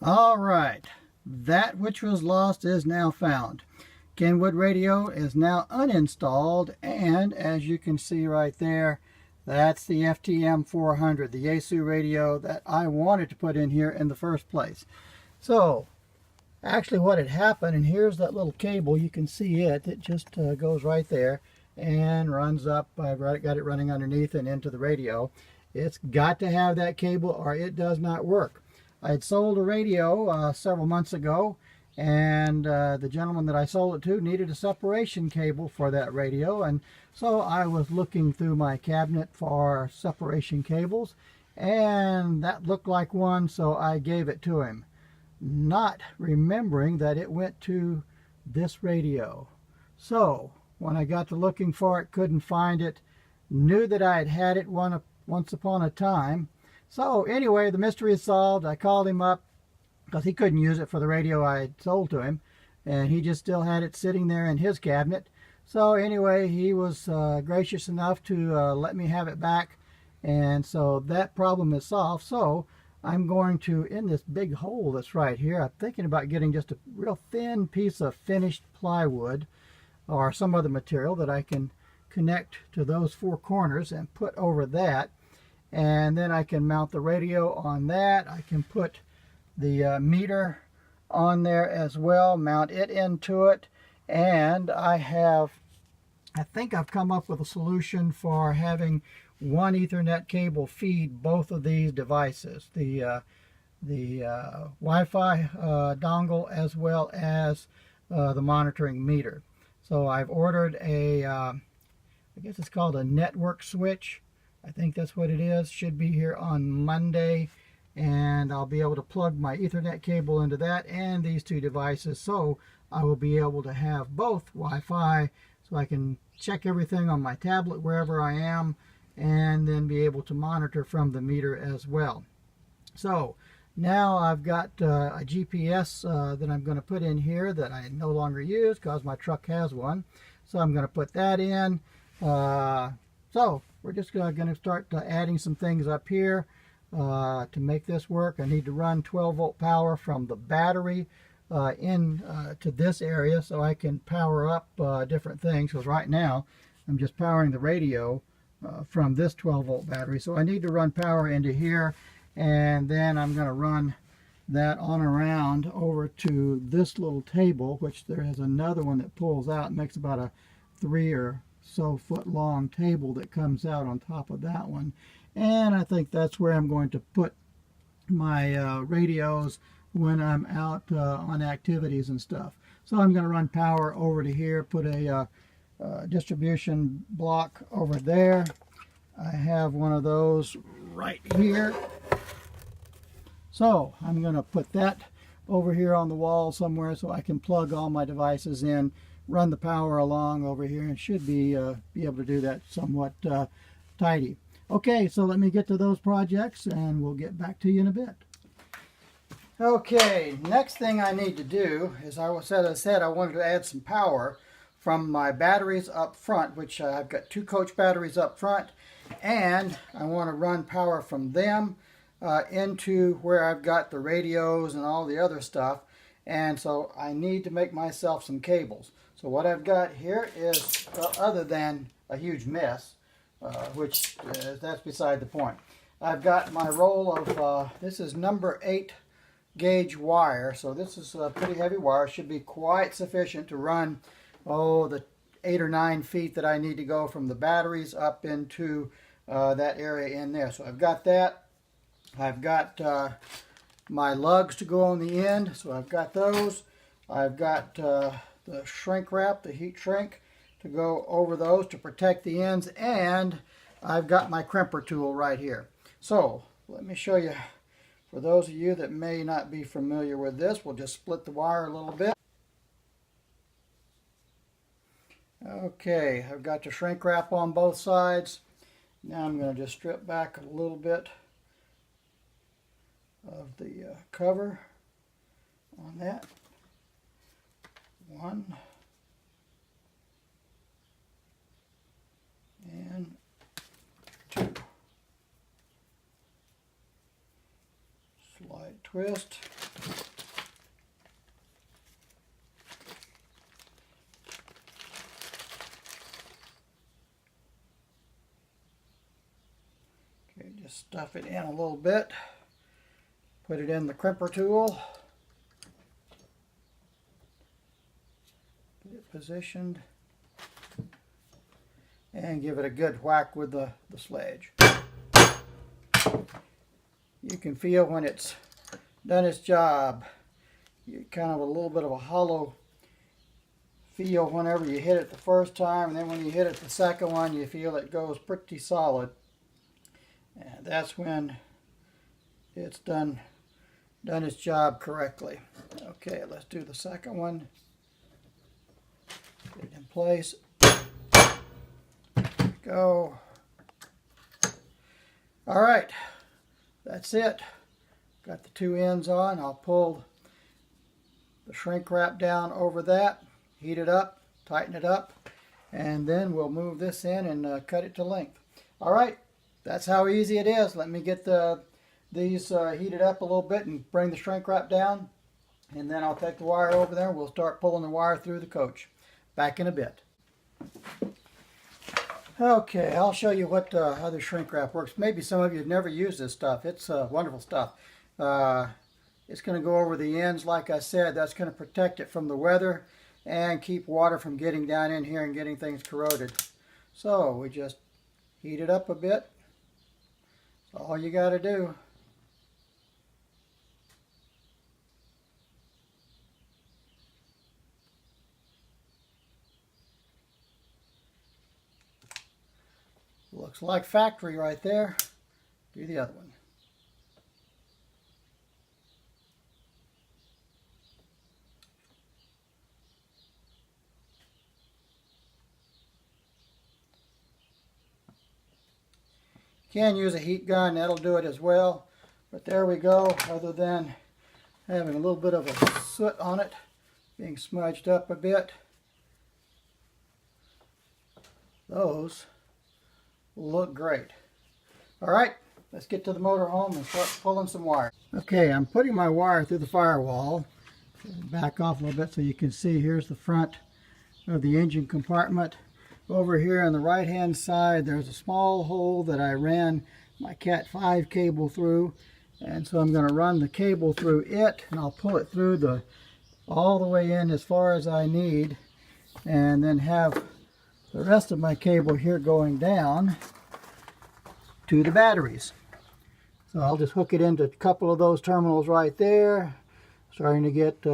All right, that which was lost is now found. Kenwood radio is now uninstalled, and as you can see right there, that's the FTM 400, the Yaesu radio that I wanted to put in here in the first place. So actually what had happened, and here's that little cable, you can see it just goes right there and runs up. I've got it running underneath and into the radio. It's got to have that cable or it does not work. I had sold a radio several months ago, and the gentleman that I sold it to needed a separation cable for that radio, and so I was looking through my cabinet for separation cables, and that looked like one, so I gave it to him, not remembering that it went to this radio. So when I got to looking for it, couldn't find it, knew that I had had it once upon a time. So anyway, the mystery is solved. I called him up because he couldn't use it for the radio I had sold to him, and he just still had it sitting there in his cabinet. So anyway, he was gracious enough to let me have it back, and so that problem is solved. So I'm going to, in this big hole that's right here, I'm thinking about getting just a real thin piece of finished plywood or some other material that I can connect to those four corners and put over that. And then I can mount the radio on that. I can put the meter on there as well, mount it into it. And I think I've come up with a solution for having one Ethernet cable feed both of these devices, the Wi-Fi dongle as well as the monitoring meter. So I've ordered a, I guess it's called a network switch. I think that's what it is. Should be here on Monday, and I'll be able to plug my Ethernet cable into that and these two devices, so I will be able to have both Wi-Fi, so I can check everything on my tablet wherever I am, and then be able to monitor from the meter as well. So now I've got a GPS that I'm going to put in here that I no longer use because my truck has one. So I'm going to put that in. So we're just going to start adding some things up here to make this work. I need to run 12-volt power from the battery to this area so I can power up different things, because right now I'm just powering the radio from this 12-volt battery. So I need to run power into here, and then I'm going to run that on around over to this little table, which there is another one that pulls out and makes about a 3 or so foot long table that comes out on top of that one. And I think that's where I'm going to put my radios when I'm out on activities and stuff. So I'm going to run power over to here, put a distribution block over there. I have one of those right here. So I'm going to put that over here on the wall somewhere so I can plug all my devices in, run the power along over here, and should be able to do that somewhat tidy. Okay, so let me get to those projects and we'll get back to you in a bit. Okay, next thing I need to do is, as I said, I wanted to add some power from my batteries up front, which I've got 2 coach batteries up front, and I want to run power from them into where I've got the radios and all the other stuff. And so I need to make myself some cables. So what I've got here is, other than a huge mess, which that's beside the point. I've got my roll of, this is number 8 gauge wire. So this is a pretty heavy wire. Should be quite sufficient to run, the 8 or 9 feet that I need to go from the batteries up into that area in there. So I've got that. I've got my lugs to go on the end, so I've got those. I've got the shrink wrap, the heat shrink, to go over those to protect the ends, and I've got my crimper tool right here. So let me show you, for those of you that may not be familiar with this, we'll just split the wire a little bit. Okay, I've got the shrink wrap on both sides. Now I'm going to just strip back a little bit of the cover on that. 1 and 2. Slide twist. stuff it in a little bit. Put it in the crimper tool. Get it positioned. And give it a good whack with the sledge. You can feel when it's done its job. You kind of a little bit of a hollow feel whenever you hit it the first time, and then when you hit it the second one, you feel it goes pretty solid. And that's when it's done its job correctly. Okay, let's do the second one. Get it in place. Go. All right, that's it. Got the two ends on. I'll pull the shrink wrap down over that, heat it up, tighten it up, and then we'll move this in and cut it to length. All right, that's how easy it is. Let me get these heated up a little bit and bring the shrink wrap down, and then I'll take the wire over there and we'll start pulling the wire through the coach. Back in a bit. Okay, I'll show you what how the shrink wrap works. Maybe some of you have never used this stuff. It's wonderful stuff. It's going to go over the ends, like I said. That's going to protect it from the weather and keep water from getting down in here and getting things corroded. So we just heat it up a bit. That's all you got to do. Looks like factory right there. Do the other one. You can use a heat gun, that'll do it as well. But there we go, other than having a little bit of a soot on it, being smudged up a bit. Those look great. All right, let's get to the motor home and start pulling some wire. Okay, I'm putting my wire through the firewall. Back off a little bit so you can see. Here's the front of the engine compartment. Over here on the right hand side there's a small hole that I ran my Cat 5 cable through, and so I'm going to run the cable through it, and I'll pull it through all the way in as far as I need, and then have the rest of my cable here going down to the batteries. So I'll just hook it into a couple of those terminals right there. Starting to get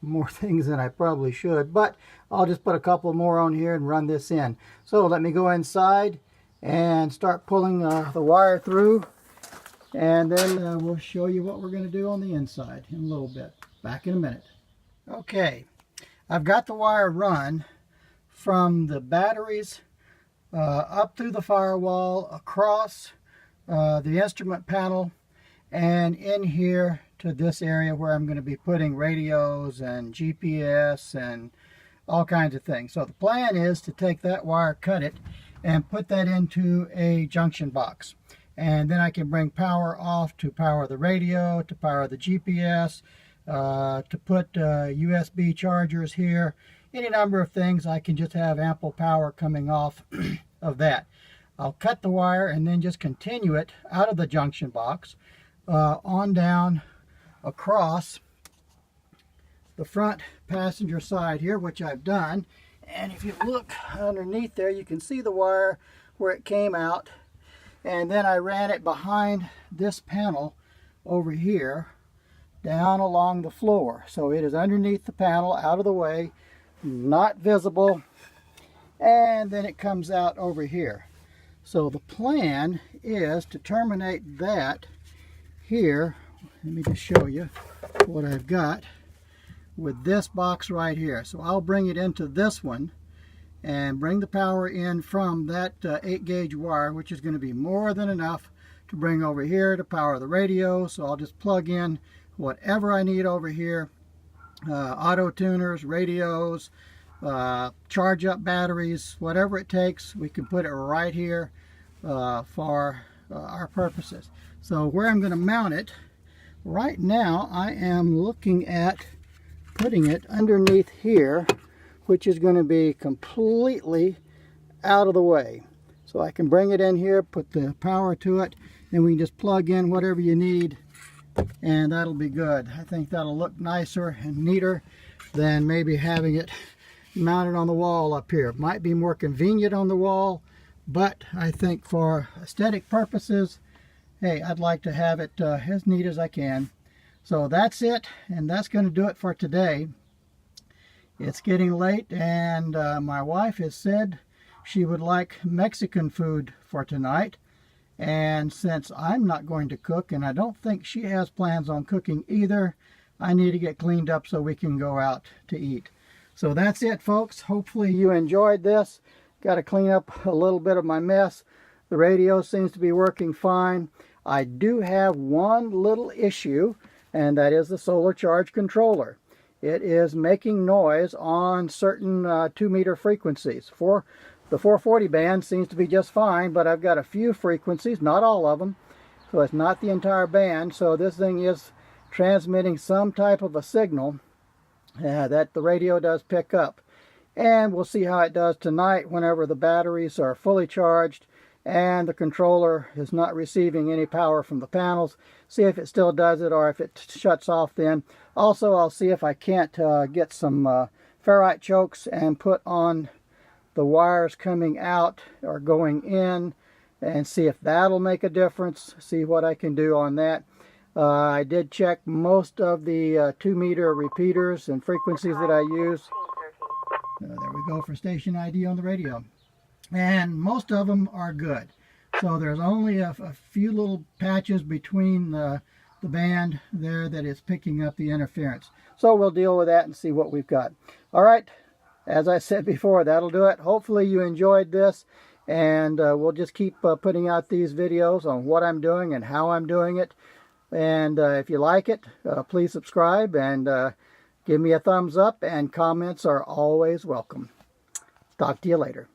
more things than I probably should, but I'll just put a couple more on here and run this in. So let me go inside and start pulling the wire through, and then we'll show you what we're going to do on the inside in a little bit. Back in a minute. Okay, I've got the wire run from the batteries up through the firewall, across the instrument panel, and in here to this area where I'm going to be putting radios and GPS and all kinds of things. So the plan is to take that wire, cut it, and put that into a junction box. And then I can bring power off to power the radio, to power the GPS, to put USB chargers here. Any number of things. I can just have ample power coming off of that. I'll cut the wire and then just continue it out of the junction box on down across the front passenger side here, which I've done. And if you look underneath there, you can see the wire where it came out, and then I ran it behind this panel over here down along the floor. So it is underneath the panel, out of the way, not visible, and then it comes out over here. So the plan is to terminate that here. Let me just show you what I've got with this box right here. So I'll bring it into this one and bring the power in from that 8 gauge wire, which is going to be more than enough to bring over here to power the radio. So I'll just plug in whatever I need over here, auto tuners, radios, charge up batteries, whatever it takes, we can put it right here for our purposes. So where I'm going to mount it, right now I am looking at putting it underneath here, which is going to be completely out of the way. So I can bring it in here, put the power to it, and we can just plug in whatever you need, and that'll be good. I think that'll look nicer and neater than maybe having it mounted on the wall up here. It might be more convenient on the wall, but I think for aesthetic purposes, hey, I'd like to have it as neat as I can. So that's it, and that's going to do it for today. It's getting late, and my wife has said she would like Mexican food for tonight. And since I'm not going to cook, and I don't think she has plans on cooking either, I need to get cleaned up so we can go out to eat. So that's it, folks. Hopefully you enjoyed this. Got to clean up a little bit of my mess. The radio seems to be working fine. I do have one little issue, and that is the solar charge controller. It is making noise on certain 2-meter frequencies. For the 440 band seems to be just fine, but I've got a few frequencies, not all of them, so it's not the entire band. So this thing is transmitting some type of a signal that the radio does pick up. And we'll see how it does tonight whenever the batteries are fully charged and the controller is not receiving any power from the panels. See if it still does it or if it shuts off then. Also, I'll see if I can't get some ferrite chokes and put on the wires coming out or going in, and see if that'll make a difference. See what I can do on that. I did check most of the 2-meter repeaters and frequencies that I use. There we go for station ID on the radio. And most of them are good. So there's only a few little patches between the band there that is picking up the interference. So we'll deal with that and see what we've got. All right, as I said before, that'll do it. Hopefully you enjoyed this, and we'll just keep putting out these videos on what I'm doing and how I'm doing it. And if you like it, please subscribe and give me a thumbs up, and comments are always welcome. Talk to you later.